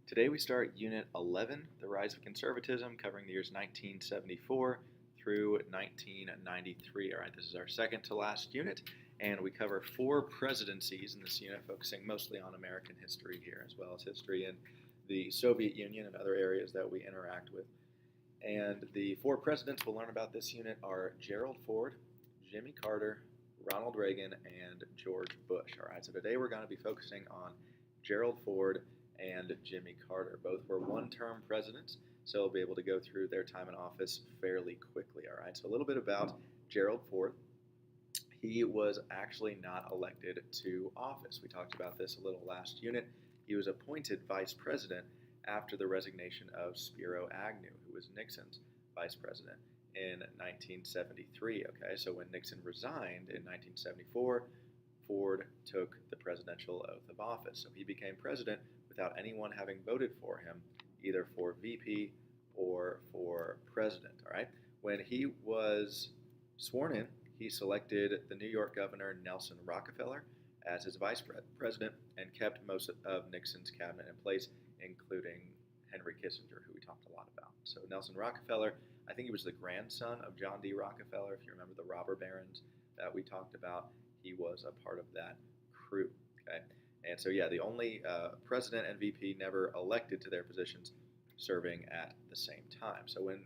Today we start Unit 11, The Rise of Conservatism, covering the years 1974 through 1993. All right, this is our second to last unit, and we cover four presidencies in this unit, focusing mostly on American history here, as well as history in the Soviet Union and other areas that we interact with. And the four presidents we'll learn about this unit are Gerald Ford, Jimmy Carter, Ronald Reagan, and George Bush. All right, so today we're going to be focusing on Gerald Ford and Jimmy Carter. Both were one-term presidents, so we'll be able to go through their time in office fairly quickly. All right, so a little bit about Gerald Ford. He was actually not elected to office. We talked about this a little last unit. He was appointed vice president after the resignation of Spiro Agnew, who was Nixon's vice president in 1973. Okay, so when Nixon resigned in 1974, Ford took the presidential oath of office. So he became president without anyone having voted for him, either for VP or for president. All right. When he was sworn in, he selected the New York governor Nelson Rockefeller as his vice president and kept most of Nixon's cabinet in place, including Henry Kissinger, who we talked a lot about. So Nelson Rockefeller, I think he was the grandson of John D. Rockefeller, if you remember the robber barons that we talked about. He was a part of that crew. Okay. And so, yeah, the only president and VP never elected to their positions serving at the same time. So when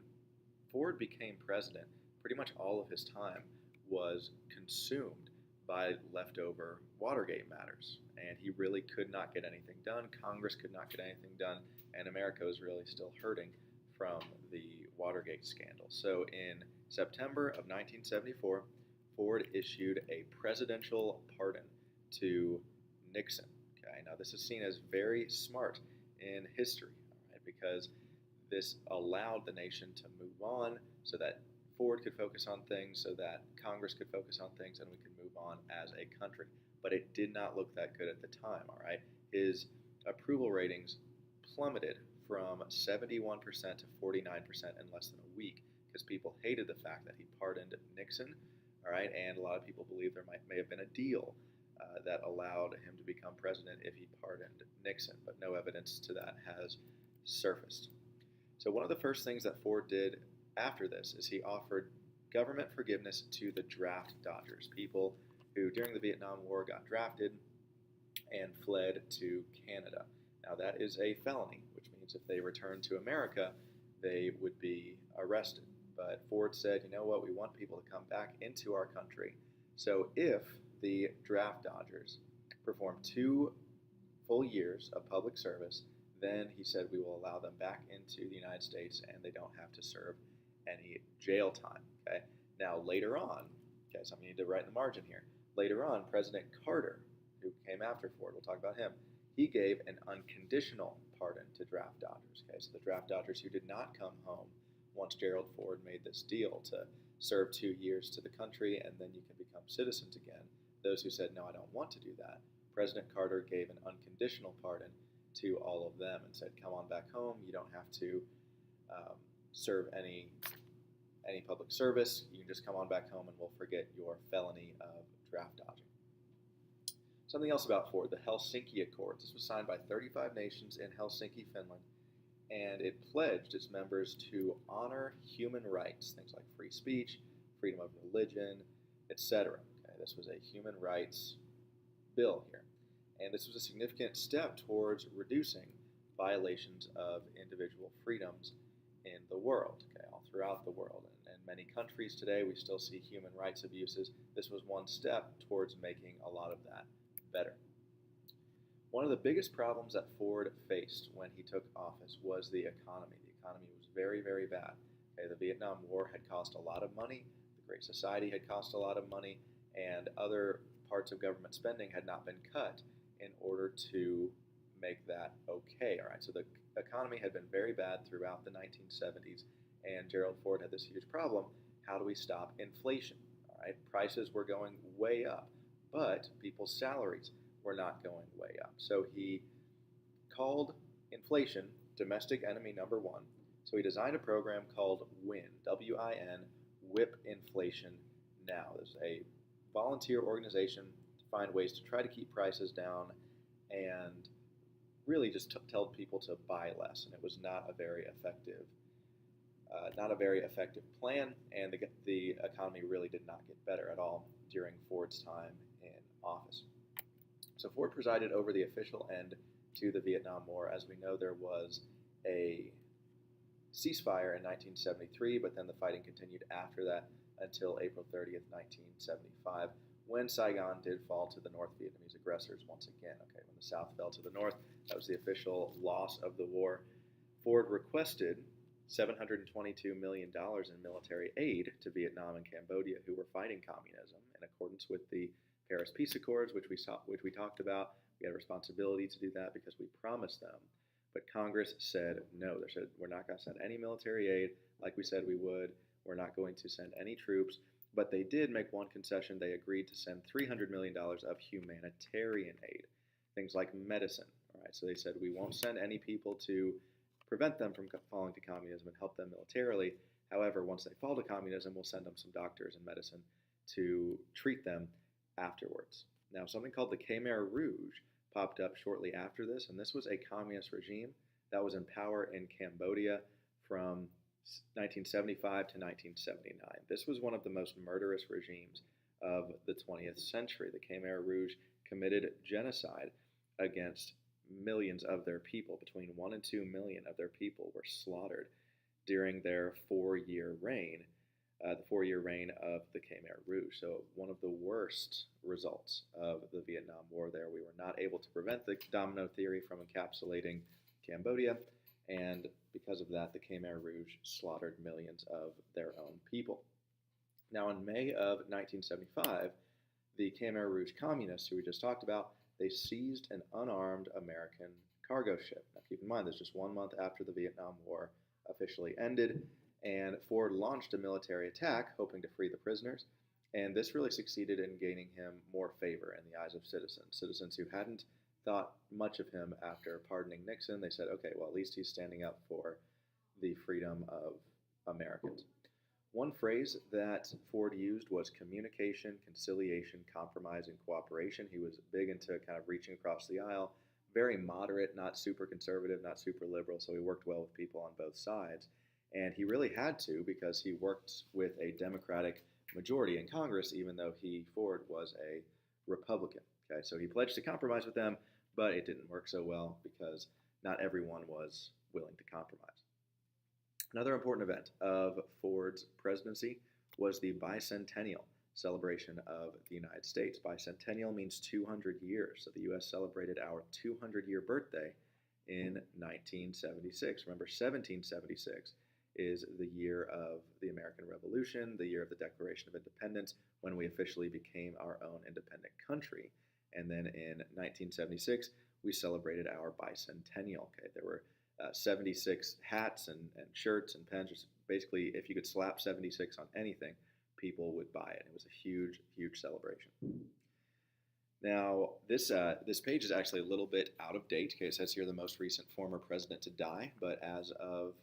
Ford became president, pretty much all of his time was consumed by leftover Watergate matters. And he really could not get anything done. Congress could not get anything done. And America was really still hurting from the Watergate scandal. So in September of 1974, Ford issued a presidential pardon to Nixon. Okay, now this is seen as very smart in history, all right, because this allowed the nation to move on so that Ford could focus on things, so that Congress could focus on things, and we could move on as a country. But it did not look that good at the time, all right? His approval ratings plummeted from 71% to 49% in less than a week because people hated the fact that he pardoned Nixon, all right? And a lot of people believe there may have been a deal that allowed him to become president if he pardoned Nixon, but no evidence to that has surfaced. So one of the first things that Ford did after this is he offered government forgiveness to the draft dodgers, people who during the Vietnam War got drafted and fled to Canada. Now that is a felony, which means if they returned to America, they would be arrested. But Ford said, you know what, we want people to come back into our country. So if the draft dodgers perform 2 full years of public service, then he said we will allow them back into the United States and they don't have to serve any jail time. Okay. Now later on, okay, something you need to write in the margin here. Later on, President Carter, who came after Ford, we'll talk about him, he gave an unconditional pardon to draft dodgers. Okay, so the draft dodgers who did not come home once Gerald Ford made this deal to serve 2 years to the country and then you can become citizens again. Those who said, no, I don't want to do that, President Carter gave an unconditional pardon to all of them and said, come on back home. You don't have to serve any public service. You can just come on back home and we'll forget your felony of draft dodging. Something else about Ford, the Helsinki Accords. This was signed by 35 nations in Helsinki, Finland, and it pledged its members to honor human rights, things like free speech, freedom of religion, etc. Okay, this was a human rights bill here. And this was a significant step towards reducing violations of individual freedoms in the world, okay, all throughout the world. And in many countries today, we still see human rights abuses. This was one step towards making a lot of that better. One of the biggest problems that Ford faced when he took office was the economy. The economy was very, very bad. Okay, the Vietnam War had cost a lot of money. The Great Society had cost a lot of money. And other parts of government spending had not been cut in order to make that okay. All right, so the economy had been very bad throughout the 1970s, and Gerald Ford had this huge problem. How do we stop inflation? All right, prices were going way up, but people's salaries were not going way up. So he called inflation domestic enemy number one. So he designed a program called WIN, W-I-N, Whip Inflation Now. There's a volunteer organization to find ways to try to keep prices down and really just told people to buy less, and it was not a very effective plan, and the economy really did not get better at all during Ford's time in office. So Ford presided over the official end to the Vietnam War. As we know, there was a ceasefire in 1973, but then the fighting continued after that until April 30th, 1975, when Saigon did fall to the North Vietnamese aggressors once again. Okay, when the South fell to the North, that was the official loss of the war. Ford requested $722 million in military aid to Vietnam and Cambodia, who were fighting communism, in accordance with the Paris Peace Accords, which we talked about. We had a responsibility to do that because we promised them. But Congress said no. They said, we're not going to send any military aid like we said we would. We're not going to send any troops. But they did make one concession. They agreed to send $300 million of humanitarian aid, things like medicine. All right, so they said, we won't send any people to prevent them from falling to communism and help them militarily. However, once they fall to communism, we'll send them some doctors and medicine to treat them afterwards. Now, something called the Khmer Rouge popped up shortly after this, and this was a communist regime that was in power in Cambodia from 1975 to 1979. This was one of the most murderous regimes of the 20th century. The Khmer Rouge committed genocide against millions of their people. Between 1 and 2 million of their people were slaughtered during their 4-year reign, the 4-year reign of the Khmer Rouge. So one of the worst results of the Vietnam War there. We were not able to prevent the domino theory from encapsulating Cambodia, and because of that, the Khmer Rouge slaughtered millions of their own people. Now, in May of 1975, the Khmer Rouge communists, who we just talked about, they seized an unarmed American cargo ship. Now, keep in mind, this is just 1 month after the Vietnam War officially ended, and Ford launched a military attack, hoping to free the prisoners, and this really succeeded in gaining him more favor in the eyes of citizens who hadn't thought much of him after pardoning Nixon. They said, okay, well, at least he's standing up for the freedom of Americans. One phrase that Ford used was communication, conciliation, compromise, and cooperation. He was big into kind of reaching across the aisle, very moderate, not super conservative, not super liberal, so he worked well with people on both sides. And he really had to, because he worked with a Democratic majority in Congress, even though Ford, was a Republican. Okay, so he pledged to compromise with them, but it didn't work so well because not everyone was willing to compromise. Another important event of Ford's presidency was the bicentennial celebration of the United States. Bicentennial means 200 years. So the U.S. celebrated our 200-year birthday in 1976. Remember, 1776 is the year of the American Revolution, the year of the Declaration of Independence, when we officially became our own independent country. And then in 1976, we celebrated our bicentennial. Okay, there were 76 hats and shirts and pens. Just basically, if you could slap 76 on anything, people would buy it. It was a huge, huge celebration. Now, this page is actually a little bit out of date. Okay, it says here the most recent former president to die, but as of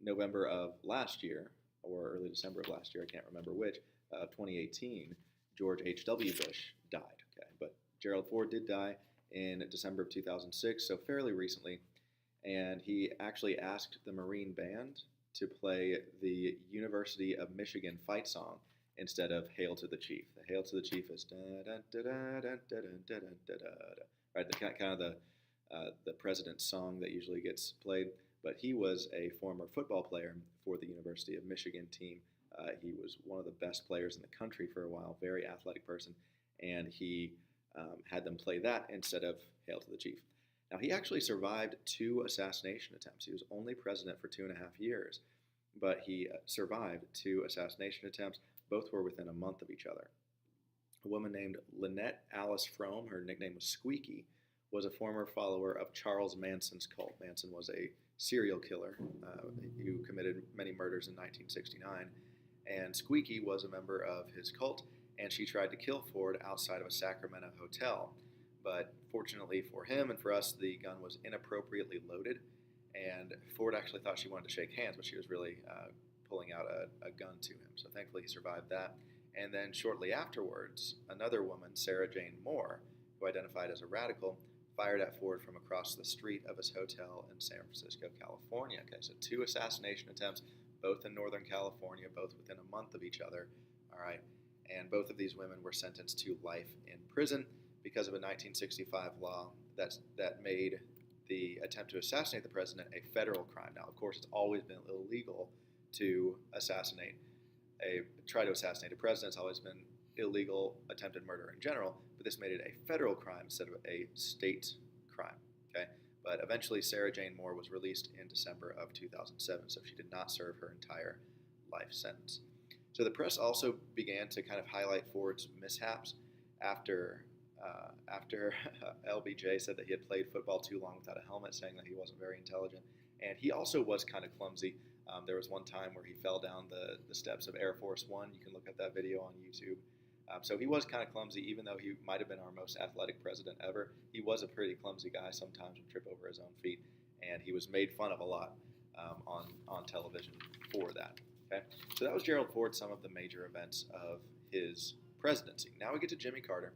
November of last year, or early December of last year, I can't remember which, 2018, George H.W. Bush died. Okay, but Gerald Ford did die in December of 2006, so fairly recently, and he actually asked the Marine Band to play the University of Michigan fight song instead of Hail to the Chief. The Hail to the Chief is right, the kind of the president's song that usually gets played. But he was a former football player for the University of Michigan team. He was one of the best players in the country for a while, very athletic person, and he had them play that instead of Hail to the Chief. Now, he actually survived 2 assassination attempts. He was only president for 2.5 years, but he survived 2 assassination attempts. Both were within a month of each other. A woman named Lynette Alice Frome, her nickname was Squeaky, was a former follower of Charles Manson's cult. Manson was a serial killer who committed many murders in 1969, and Squeaky was a member of his cult, and she tried to kill Ford outside of a Sacramento hotel. But fortunately for him and for us, the gun was inappropriately loaded, and Ford actually thought she wanted to shake hands, but she was really pulling out a gun to him. So thankfully he survived that. And then shortly afterwards, another woman, Sarah Jane Moore, who identified as a radical, fired at Ford from across the street of his hotel in San Francisco, California. Okay, so 2 assassination attempts, both in Northern California, both within a month of each other. All right, and both of these women were sentenced to life in prison because of a 1965 law that made the attempt to assassinate the president a federal crime. Now, of course, it's always been illegal to try to assassinate a president. It's always been illegal attempted murder in general, but this made it a federal crime instead of a state crime. Okay, but eventually Sarah Jane Moore was released in December of 2007, so she did not serve her entire life sentence. So the press also began to kind of highlight Ford's mishaps after LBJ said that he had played football too long without a helmet, saying that he wasn't very intelligent, and he also was kind of clumsy. There was one time where he fell down the steps of Air Force One. You can look at that video on YouTube. So he was kind of clumsy, even though he might have been our most athletic president ever. He was a pretty clumsy guy, sometimes would trip over his own feet, and he was made fun of a lot on television for that. Okay, so that was Gerald Ford, some of the major events of his presidency. Now we get to Jimmy Carter.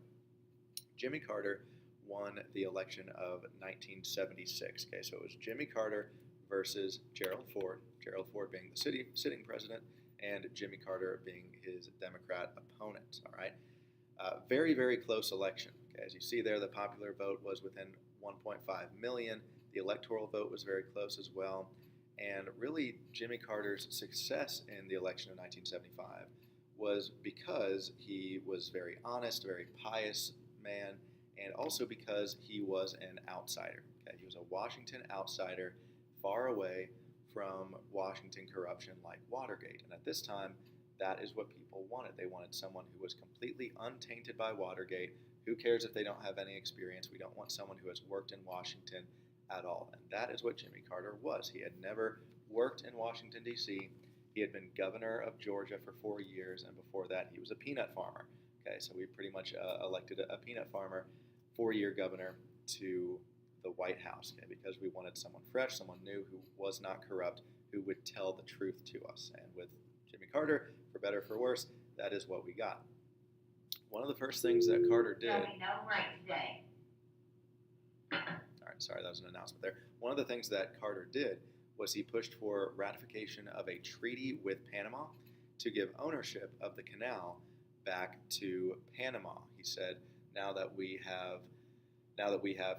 Jimmy Carter won the election of 1976. Okay, so it was Jimmy Carter versus Gerald Ford. Gerald Ford being the sitting president, and Jimmy Carter being his Democrat opponent. All right, very, very close election. Okay, as you see there, the popular vote was within 1.5 million. The electoral vote was very close as well. And really, Jimmy Carter's success in the election of 1975 was because he was very honest, very pious man, and also because he was an outsider. Okay? He was a Washington outsider, far away from Washington corruption like Watergate. And at this time, that is what people wanted. They wanted someone who was completely untainted by Watergate. Who cares if they don't have any experience? We don't want someone who has worked in Washington at all. And that is what Jimmy Carter was. He had never worked in Washington, D.C. He had been governor of Georgia for 4 years, and before that, he was a peanut farmer. Okay, so we pretty much elected a peanut farmer, 4-year governor, to the White House, okay, because we wanted someone fresh, someone new, who was not corrupt, who would tell the truth to us. And with Jimmy Carter, for better or for worse, that is what we got. One of the first things that Carter did... There'll be no break today. All right, sorry, that was an announcement there. One of the things that Carter did was he pushed for ratification of a treaty with Panama to give ownership of the canal back to Panama. He said, now that we have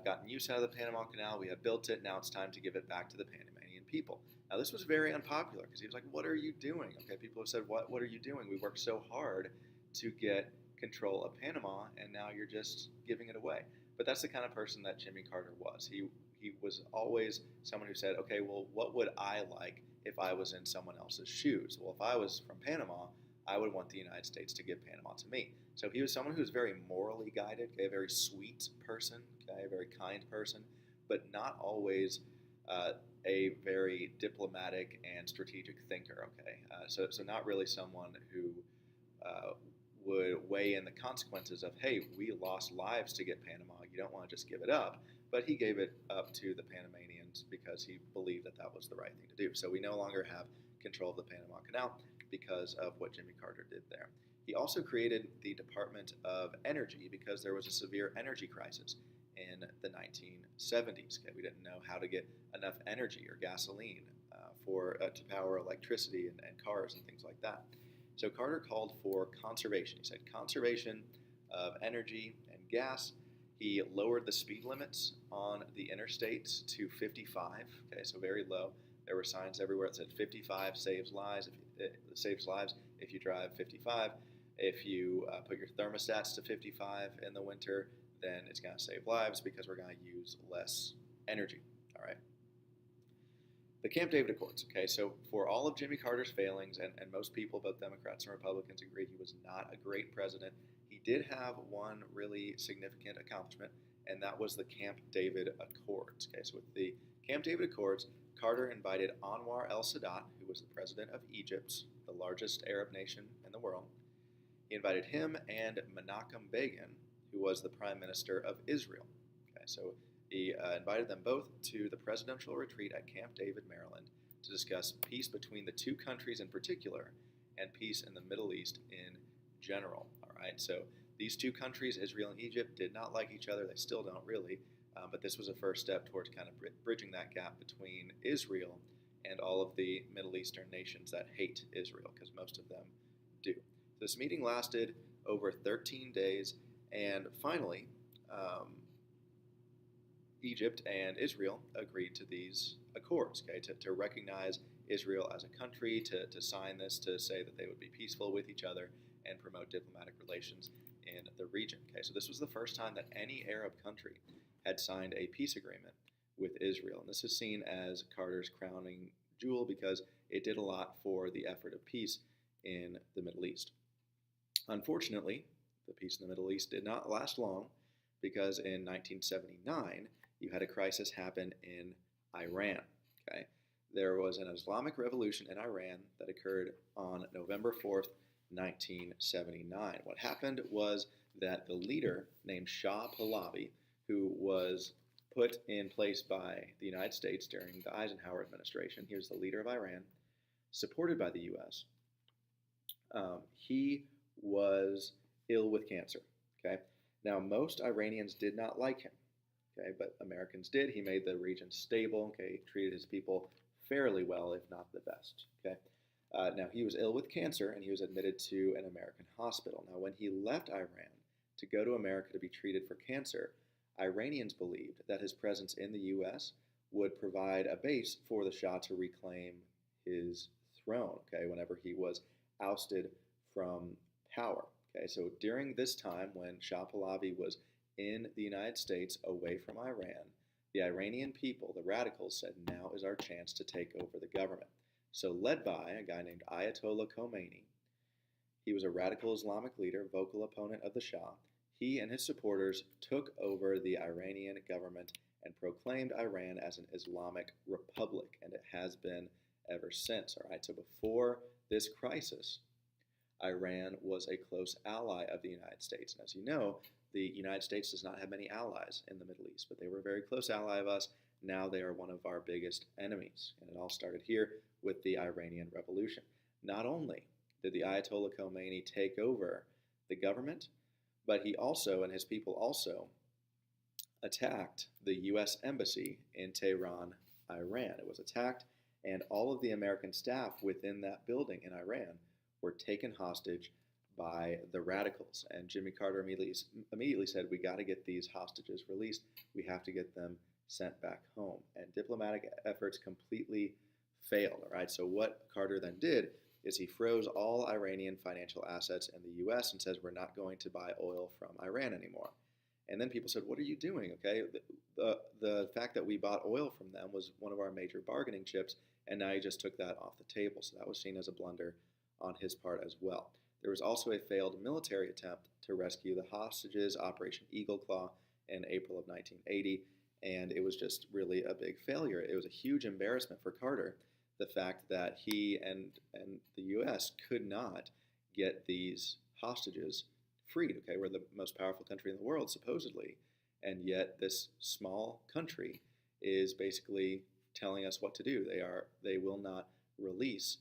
gotten use out of the Panama Canal, we have built it, now it's time to give it back to the Panamanian people. Now, this was very unpopular because he was like, what are you doing? Okay, people have said, what are you doing? We worked so hard to get control of Panama, and now you're just giving it away. But that's the kind of person that Jimmy Carter was. He was always someone who said, okay, well, what would I like if I was in someone else's shoes? Well, if I was from Panama, I would want the United States to give Panama to me. So he was someone who was very morally guided, okay, a very sweet person, okay, a very kind person, but not always a very diplomatic and strategic thinker, okay? So not really someone who would weigh in the consequences of, hey, we lost lives to get Panama, you don't want to just give it up. But he gave it up to the Panamanians because he believed that that was the right thing to do. So we no longer have control of the Panama Canal because of what Jimmy Carter did there. He also created the Department of Energy because there was a severe energy crisis in the 1970s. Okay, we didn't know how to get enough energy or gasoline to power electricity and cars and things like that. So Carter called for conservation. He said conservation of energy and gas. He lowered the speed limits on the interstates to 55. Okay, so very low. There were signs everywhere that said 55 saves lives. Saves lives if you drive 55. If you put your thermostats to 55 in the winter, then it's going to save lives because we're going to use less energy. All right. The Camp David Accords. Okay, so for all of Jimmy Carter's failings, and most people, both Democrats and Republicans, agree he was not a great president, he did have one really significant accomplishment, and that was the Camp David Accords. Okay, so with the Camp David Accords, Carter invited Anwar el-Sadat, who was the president of Egypt, the largest Arab nation in the world. He invited him and Menachem Begin, who was the prime minister of Israel. Okay, so he invited them both to the presidential retreat at Camp David, Maryland, to discuss peace between the two countries in particular and peace in the Middle East in general. All right, so these two countries, Israel and Egypt, did not like each other. They still don't really. but this was a first step towards kind of bridging that gap between Israel and all of the Middle Eastern nations that hate Israel, because most of them do. This meeting lasted over 13 days, and finally, Egypt and Israel agreed to these accords, okay, to recognize Israel as a country, to sign this, to say that they would be peaceful with each other and promote diplomatic relations in the region. Okay, so this was the first time that any Arab country had signed a peace agreement with Israel, and this is seen as Carter's crowning jewel because it did a lot for the effort of peace in the Middle East. Unfortunately, the peace in the Middle East did not last long because in 1979, you had a crisis happen in Iran. Okay, there was an Islamic revolution in Iran that occurred on November 4th, 1979. What happened was that the leader named Shah Pahlavi, who was put in place by the United States during the Eisenhower administration, he was the leader of Iran, supported by the U.S., he was ill with cancer. Okay, now most Iranians did not like him. Okay, but Americans did. He made the region stable. Okay, treated his people fairly well, if not the best. Okay, now he was ill with cancer, and he was admitted to an American hospital. Now, when he left Iran to go to America to be treated for cancer, Iranians believed that his presence in the U.S. would provide a base for the Shah to reclaim his throne. Okay, whenever he was ousted from power. Okay, so during this time when Shah Pahlavi was in the United States away from Iran, the Iranian people, the radicals, said now is our chance to take over the government. So led by a guy named Ayatollah Khomeini, he was a radical Islamic leader, vocal opponent of the Shah. He and his supporters took over the Iranian government and proclaimed Iran as an Islamic republic, and it has been ever since. All right, so before this crisis, Iran was a close ally of the United States. And as you know, the United States does not have many allies in the Middle East, but they were a very close ally of us. Now they are one of our biggest enemies. And it all started here with the Iranian Revolution. Not only did the Ayatollah Khomeini take over the government, but he also, and his people also, attacked the U.S. Embassy in Tehran, Iran. It was attacked, and all of the American staff within that building in Iran were taken hostage by the radicals. And Jimmy Carter immediately said, we got to get these hostages released. We have to get them sent back home. And diplomatic efforts completely failed. All right, so what Carter then did is he froze all Iranian financial assets in the U.S. and says, we're not going to buy oil from Iran anymore. And then people said, what are you doing? Okay, the fact that we bought oil from them was one of our major bargaining chips, and now you just took that off the table. So that was seen as a blunder on his part as well. There was also a failed military attempt to rescue the hostages, Operation Eagle Claw, in April of 1980, and it was just really a big failure. It was a huge embarrassment for Carter, the fact that he and the U.S. could not get these hostages freed. Okay, we're the most powerful country in the world, supposedly, and yet this small country is basically telling us what to do. They will not release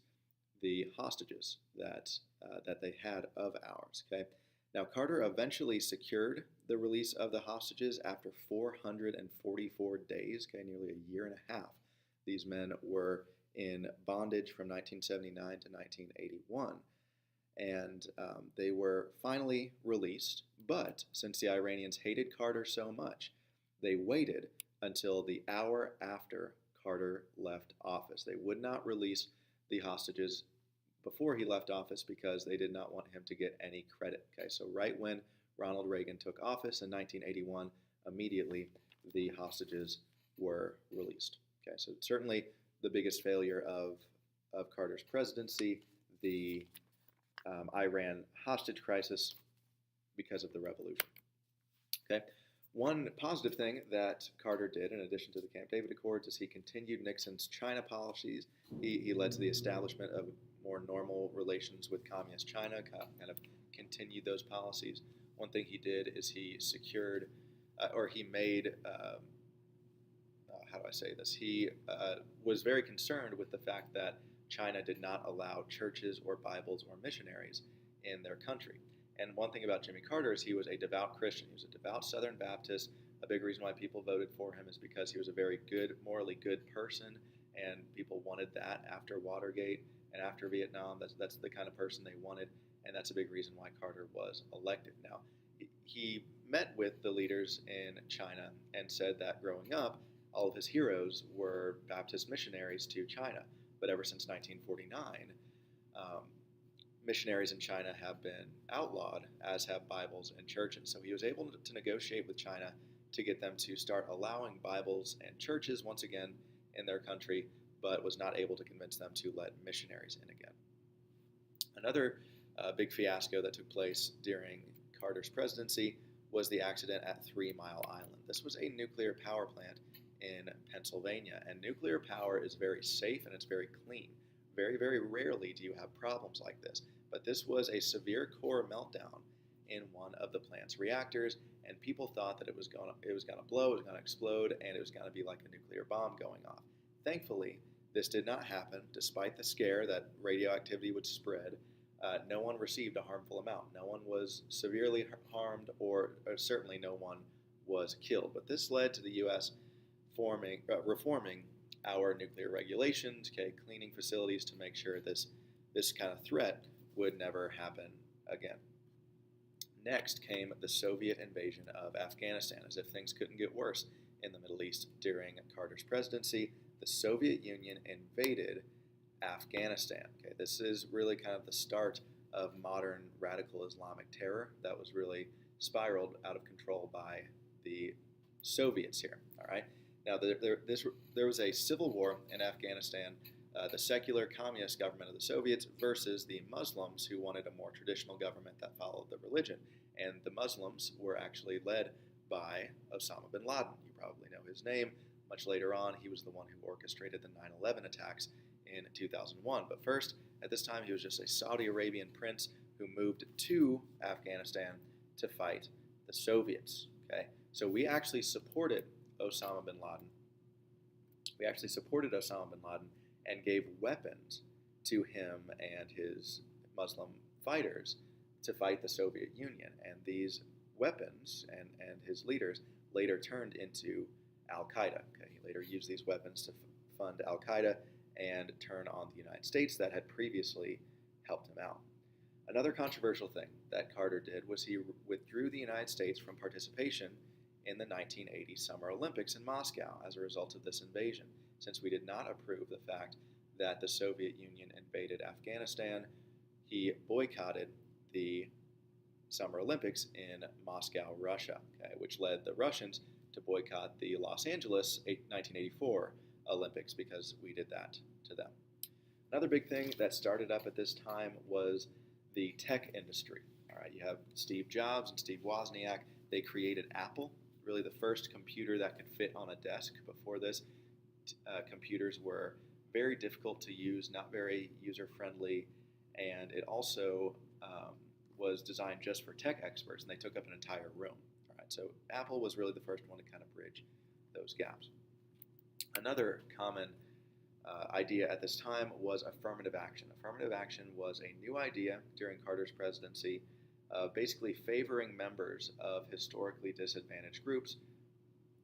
the hostages that they had of ours. Okay, now Carter eventually secured the release of the hostages after 444 days. Okay, nearly a year and a half. These men were in bondage from 1979 to 1981, and they were finally released. But since the Iranians hated Carter so much, they waited until the hour after Carter left office. They would not release the hostages before he left office because they did not want him to get any credit. Okay, so right when Ronald Reagan took office in 1981, immediately the hostages were released. Okay, so certainly the biggest failure of Carter's presidency, the Iran hostage crisis because of the revolution. Okay, one positive thing that Carter did, in addition to the Camp David Accords, is he continued Nixon's China policies. He led to the establishment of more normal relations with communist China, kind of continued those policies. One thing he did is he secured, or he made, how do I say this? He was very concerned with the fact that China did not allow churches or Bibles or missionaries in their country. And one thing about Jimmy Carter is he was a devout Christian. He was a devout Southern Baptist, A big reason why people voted for him is because he was a very good, morally good person, and people wanted that after Watergate and after Vietnam. That's the kind of person they wanted, and that's a big reason why Carter was elected. Now, he met with the leaders in China and said that growing up, all of his heroes were Baptist missionaries to China. But ever since 1949, um, missionaries in China have been outlawed, as have Bibles and churches. So he was able to negotiate with China to get them to start allowing Bibles and churches once again in their country, but was not able to convince them to let missionaries in again. Another big fiasco that took place during Carter's presidency was the accident at 3 Mile Island. This was a nuclear power plant in Pennsylvania, and nuclear power is very safe and it's very clean. Very, very rarely do you have problems like this, but this was a severe core meltdown in one of the plant's reactors, and people thought that it was going to blow, it was going to explode, and it was going to be like a nuclear bomb going off. Thankfully, this did not happen, despite the scare that radioactivity would spread. No one received a harmful amount. No one was severely harmed, or certainly no one was killed. But this led to the U.S. Reforming our nuclear regulations, cleaning facilities to make sure this kind of threat would never happen again. Next came the Soviet invasion of Afghanistan. As if things couldn't get worse in the Middle East during Carter's presidency, the Soviet Union invaded Afghanistan. This is really kind of the start of modern radical Islamic terror that was really spiraled out of control by the Soviets here. All right. Now, there was a civil war in Afghanistan, the secular communist government of the Soviets versus the Muslims who wanted a more traditional government that followed the religion. And the Muslims were actually led by Osama bin Laden. You probably know his name. Much later on, he was the one who orchestrated the 9/11 attacks in 2001. But first, at this time, he was just a Saudi Arabian prince who moved to Afghanistan to fight the Soviets. Okay, so we actually supported Osama bin Laden. We actually supported Osama bin Laden and gave weapons to him and his Muslim fighters to fight the Soviet Union. And these weapons and his leaders later turned into Al-Qaeda. Okay? He later used these weapons to fund Al-Qaeda and turn on the United States that had previously helped him out. Another controversial thing that Carter did was he withdrew the United States from participation in the 1980 Summer Olympics in Moscow as a result of this invasion, since we did not approve the fact that the Soviet Union invaded Afghanistan. He boycotted the Summer Olympics in Moscow, Russia, which led the Russians to boycott the Los Angeles 1984 Olympics because we did that to them. Another big thing that started up at this time was the tech industry. All right, you have Steve Jobs and Steve Wozniak. They created Apple, really the first computer that could fit on a desk. Before this, computers were very difficult to use, not very user-friendly, and it also was designed just for tech experts, and they took up an entire room. All right, so Apple was really the first one to kind of bridge those gaps. Another common idea at this time was affirmative action. Affirmative action was a new idea during Carter's presidency, basically favoring members of historically disadvantaged groups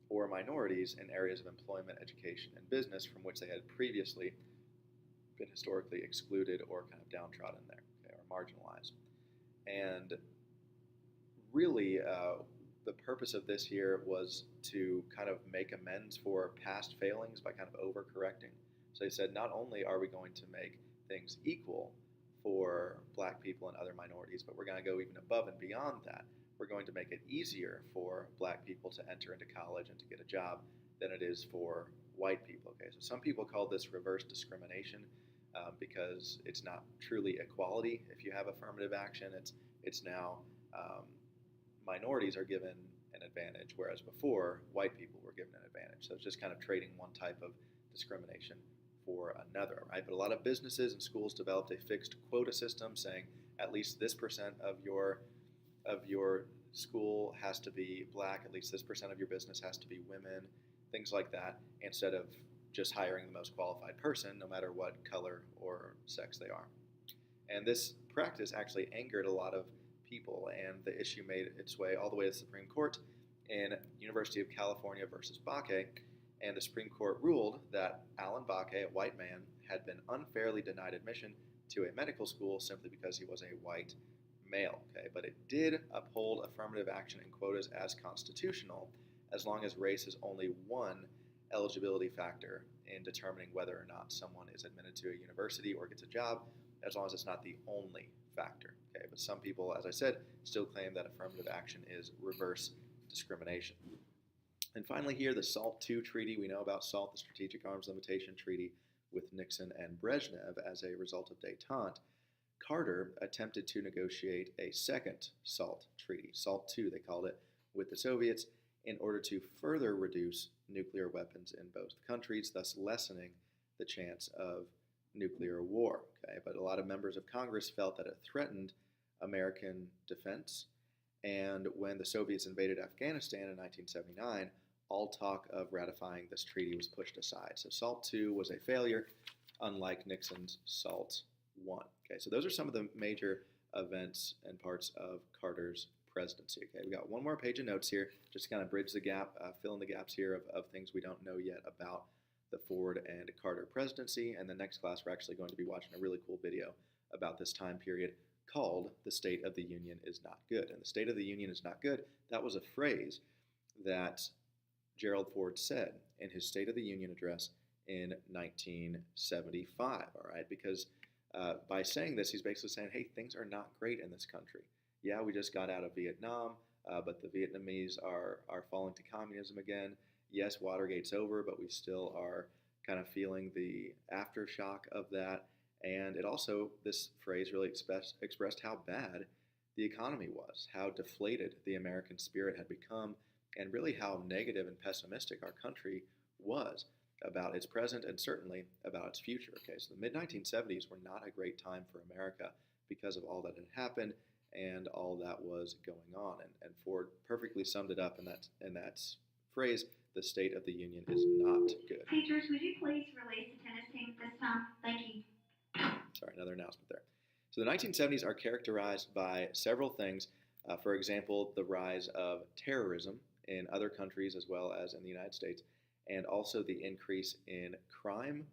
or minorities in areas of employment, education, and business from which they had previously been historically excluded or kind of downtrodden there, or marginalized. And really, the purpose of this here was to kind of make amends for past failings by kind of overcorrecting. So they said, not only are we going to make things equal for black people and other minorities, but we're going to go even above and beyond that. We're going to make it easier for black people to enter into college and to get a job than it is for white people. Okay, so some people call this reverse discrimination because it's not truly equality. If you have affirmative action, it's now minorities are given an advantage, whereas before white people were given an advantage. So it's just kind of trading one type of discrimination for another, right? But a lot of businesses and schools developed a fixed quota system saying at least this percent of your school has to be black, at least this percent of your business has to be women, things like that, instead of just hiring the most qualified person, no matter what color or sex they are. And this practice actually angered a lot of people, and the issue made its way all the way to the Supreme Court in University of California versus Bakke, and the Supreme Court ruled that Alan Bakke, a white man, had been unfairly denied admission to a medical school simply because he was a white male. Okay, but it did uphold affirmative action and quotas as constitutional, as long as race is only one eligibility factor in determining whether or not someone is admitted to a university or gets a job, as long as it's not the only factor. Okay, but some people, as I said, still claim that affirmative action is reverse discrimination. And finally here, the SALT II Treaty. We know about SALT, the Strategic Arms Limitation Treaty with Nixon and Brezhnev as a result of détente. Carter attempted to negotiate a second SALT treaty, SALT II they called it, with the Soviets in order to further reduce nuclear weapons in both countries, thus lessening the chance of nuclear war. Okay? But a lot of members of Congress felt that it threatened American defense, and when the Soviets invaded Afghanistan in 1979, all talk of ratifying this treaty was pushed aside. So SALT II was a failure, unlike Nixon's SALT I. Okay, so those are some of the major events and parts of Carter's presidency. Okay, we got one more page of notes here, just to kind of bridge the gap, fill in the gaps here of things we don't know yet about the Ford and Carter presidency. And the next class, we're actually going to be watching a really cool video about this time period called "The State of the Union is Not Good." And the State of the Union is not good, that was a phrase that Gerald Ford said in his State of the Union address in 1975, all right? Because by saying this, he's basically saying, hey, things are not great in this country. Yeah, we just got out of Vietnam, but the Vietnamese are falling to communism again. Yes, Watergate's over, but we still are kind of feeling the aftershock of that. And it also, this phrase really expressed how bad the economy was, how deflated the American spirit had become, and really how negative and pessimistic our country was about its present and certainly about its future. Okay, so the mid-1970s were not a great time for America because of all that had happened and all that was going on. And Ford perfectly summed it up in that phrase, "The State of the Union is not good." Hey, George, would you please release the tennis team at this time? Thank you. Sorry, another announcement there. So the 1970s are characterized by several things. For example, the rise of terrorism in other countries as well as in the United States, and also the increase in crime,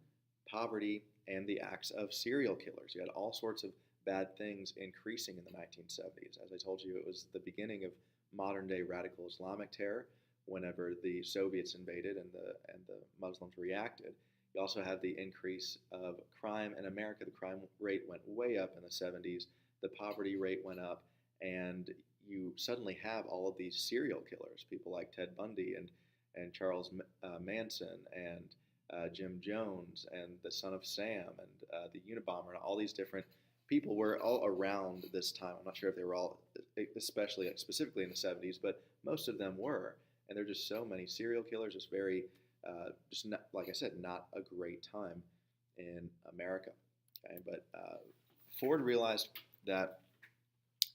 poverty, and the acts of serial killers. You had all sorts of bad things increasing in the 1970s. As I told you, it was the beginning of modern-day radical Islamic terror whenever the Soviets invaded and the Muslims reacted. You also have the increase of crime in America. The crime rate went way up in the 70s. The poverty rate went up, and you suddenly have all of these serial killers, people like Ted Bundy and Charles Manson and Jim Jones and the Son of Sam and the Unabomber, and all these different people were all around this time. I'm not sure if they were all, especially specifically in the 70s, but most of them were. And there are just so many serial killers. Just very, just not, like I said, not a great time in America. Okay, but Ford realized that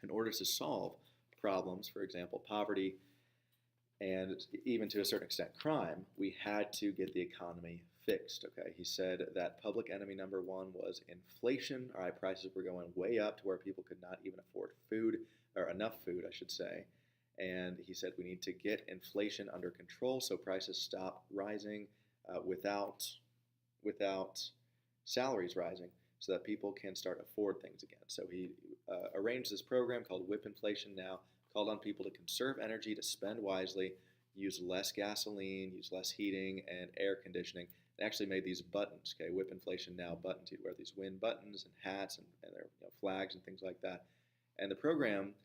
in order to solve problems, for example, poverty, and even to a certain extent crime, we had to get the economy fixed. Okay, he said that public enemy number one was inflation. All right, prices were going way up to where people could not even afford food, or enough food, I should say. And he said we need to get inflation under control so prices stop rising without salaries rising, so that people can start afford things again. So he arranged this program called Whip Inflation Now, called on people to conserve energy, to spend wisely, use less gasoline, use less heating and air conditioning. They actually made these buttons, okay, Whip Inflation Now buttons. You'd wear these win buttons and hats and their flags and things like that. And the program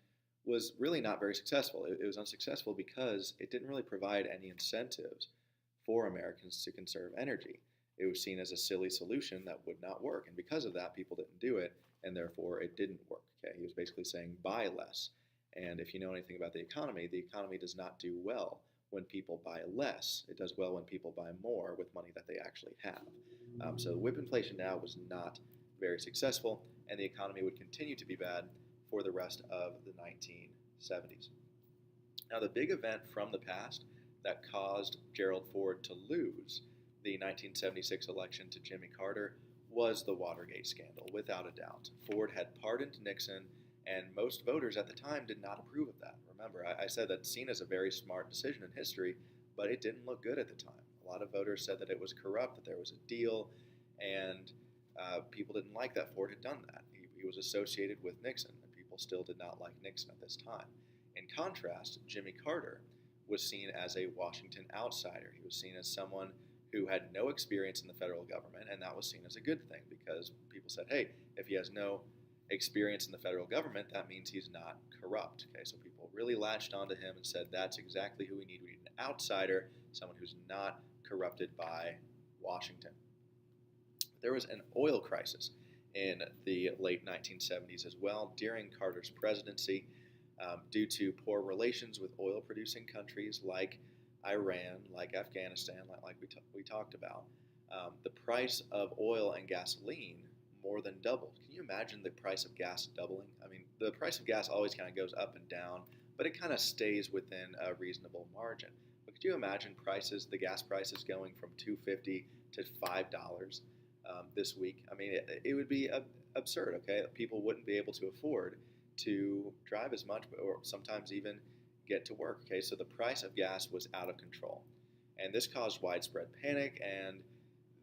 was really not very successful. It was unsuccessful because it didn't really provide any incentives for Americans to conserve energy. It was seen as a silly solution that would not work. And because of that, people didn't do it, and therefore it didn't work. Okay? He was basically saying buy less. And if you know anything about the economy does not do well when people buy less. It does well when people buy more with money that they actually have. So Whip Inflation Now was not very successful, and the economy would continue to be bad for the rest of the 1970s. Now, the big event from the past that caused Gerald Ford to lose the 1976 election to Jimmy Carter was the Watergate scandal, without a doubt. Ford had pardoned Nixon, and most voters at the time did not approve of that. remember. I said that's seen as a very smart decision in history, but it didn't look good at the time. A lot of voters said that it was corrupt, that there was a deal, and people didn't like that Ford had done that. He was associated with Nixon, and people still did not like Nixon at this time. In contrast, Jimmy Carter was seen as a Washington outsider. He was seen as someone who had no experience in the federal government, and that was seen as a good thing because people said, hey, if he has no experience in the federal government, that means he's not corrupt. Okay, so people really latched onto him and said, that's exactly who we need. We need an outsider, someone who's not corrupted by Washington. There was an oil crisis in the late 1970s as well during Carter's presidency due to poor relations with oil-producing countries like Iran, like Afghanistan, like we talked about. The price of oil and gasoline more than doubled. Can you imagine the price of gas doubling? I mean, the price of gas always kind of goes up and down, but it kind of stays within a reasonable margin. But could you imagine the gas prices going from $2.50 to $5 this week? I mean, it would be absurd, okay? People wouldn't be able to afford to drive as much or sometimes even get to work, okay? So the price of gas was out of control. And this caused widespread panic, and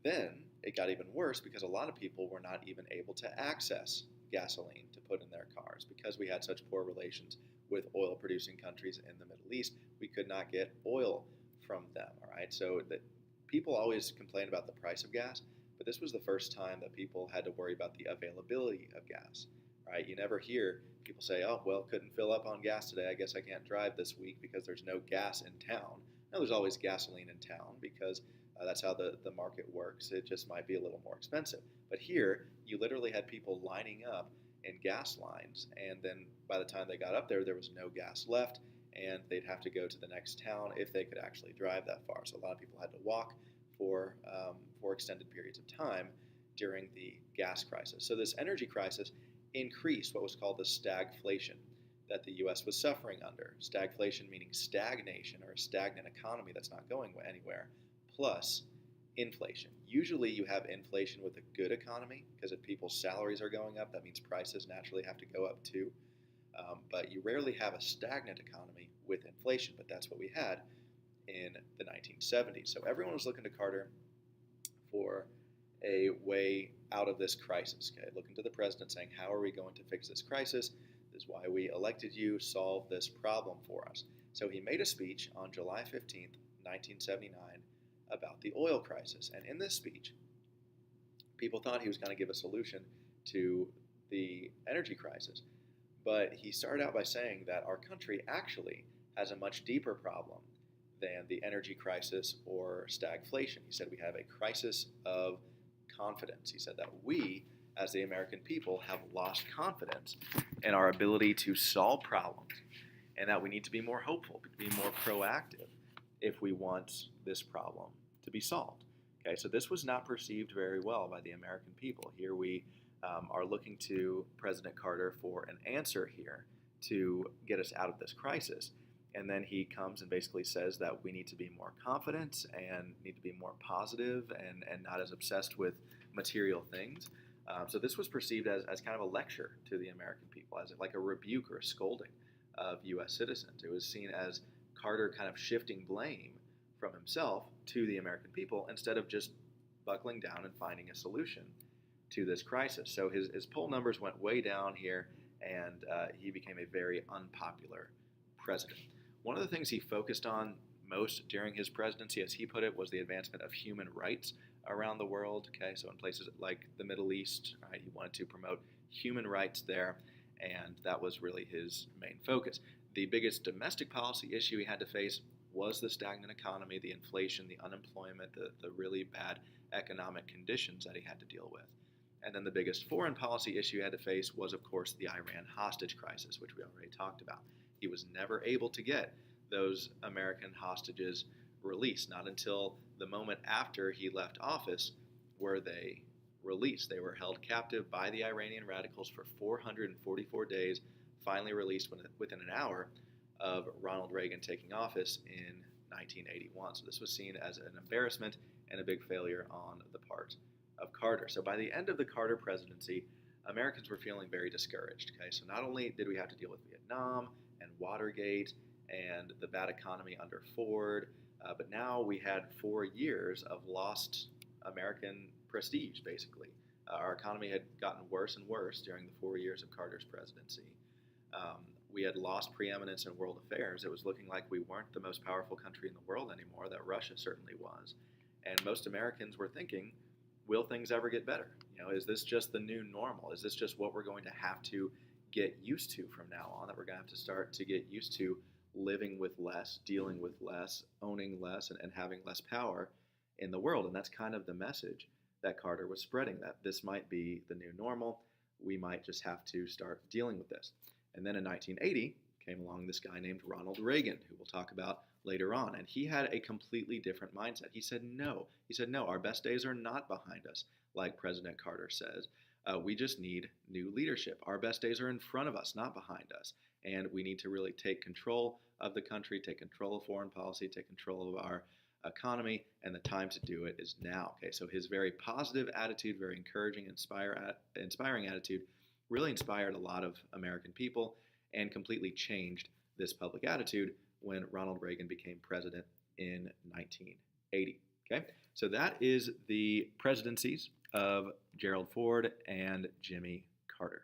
then it got even worse because a lot of people were not even able to access gasoline to put in their cars because we had such poor relations with oil-producing countries in the Middle East. We could not get oil from them, all right? So that people always complain about the price of gas, but this was the first time that people had to worry about the availability of gas, right? You never hear people say, oh, well, couldn't fill up on gas today. I guess I can't drive this week because there's no gas in town. No, there's always gasoline in town because that's how the market works. It just might be a little more expensive. But here, you literally had people lining up in gas lines, and then by the time they got up there, there was no gas left, and they'd have to go to the next town if they could actually drive that far. So a lot of people had to walk for extended periods of time during the gas crisis. So this energy crisis increased what was called the stagflation that the U.S. was suffering under. Stagflation meaning stagnation or a stagnant economy that's not going anywhere, plus inflation. Usually you have inflation with a good economy because if people's salaries are going up, that means prices naturally have to go up too. But you rarely have a stagnant economy with inflation, but that's what we had in the 1970s. So everyone was looking to Carter for a way out of this crisis. Okay? Looking to the president saying, how are we going to fix this crisis? This is why we elected you, solve this problem for us. So he made a speech on July 15th, 1979, about the oil crisis. And in this speech, people thought he was going to give a solution to the energy crisis. But he started out by saying that our country actually has a much deeper problem than the energy crisis or stagflation. He said we have a crisis of confidence. He said that we, as the American people, have lost confidence in our ability to solve problems and that we need to be more hopeful, be more proactive if we want this problem to be solved. Okay, so this was not perceived very well by the American people. Here we are looking to President Carter for an answer here to get us out of this crisis. And then he comes and basically says that we need to be more confident and need to be more positive and not as obsessed with material things. So this was perceived as kind of a lecture to the American people, as like a rebuke or a scolding of U.S. citizens. It was seen as Carter kind of shifting blame from himself to the American people instead of just buckling down and finding a solution to this crisis. So his poll numbers went way down here, and he became a very unpopular president. One of the things he focused on most during his presidency, as he put it, was the advancement of human rights around the world. Okay, so in places like the Middle East, right, he wanted to promote human rights there, and that was really his main focus. The biggest domestic policy issue he had to face was the stagnant economy, the inflation, the unemployment, the really bad economic conditions that he had to deal with. And then the biggest foreign policy issue he had to face was, of course, the Iran hostage crisis, which we already talked about. He was never able to get those American hostages released. Not until the moment after he left office were they released. They were held captive by the Iranian radicals for 444 days, finally released within an hour of Ronald Reagan taking office in 1981. So this was seen as an embarrassment and a big failure on the part of Carter. So by the end of the Carter presidency, Americans were feeling very discouraged. Okay, so not only did we have to deal with Vietnam and Watergate and the bad economy under Ford. But now we had 4 years of lost American prestige, basically. Our economy had gotten worse and worse during the 4 years of Carter's presidency. Um, we had lost preeminence in world affairs. It was looking like we weren't the most powerful country in the world anymore, that Russia certainly was. And most Americans were thinking, will things ever get better? Is this just the new normal? Is this just what we're going to have to get used to from now on, that we're going to have to start to get used to living with less, dealing with less, owning less, and having less power in the world? And that's kind of the message that Carter was spreading, that this might be the new normal. We might just have to start dealing with this. And then in 1980 came along this guy named Ronald Reagan, who we'll talk about later on. And he had a completely different mindset. He said, no, our best days are not behind us, like President Carter says. We just need new leadership. Our best days are in front of us, not behind us. And we need to really take control of the country, take control of foreign policy, take control of our economy, and the time to do it is now. Okay, so his very positive attitude, very encouraging, inspiring attitude really inspired a lot of American people and completely changed this public attitude when Ronald Reagan became president in 1980. Okay, so that is the presidencies of Gerald Ford and Jimmy Carter.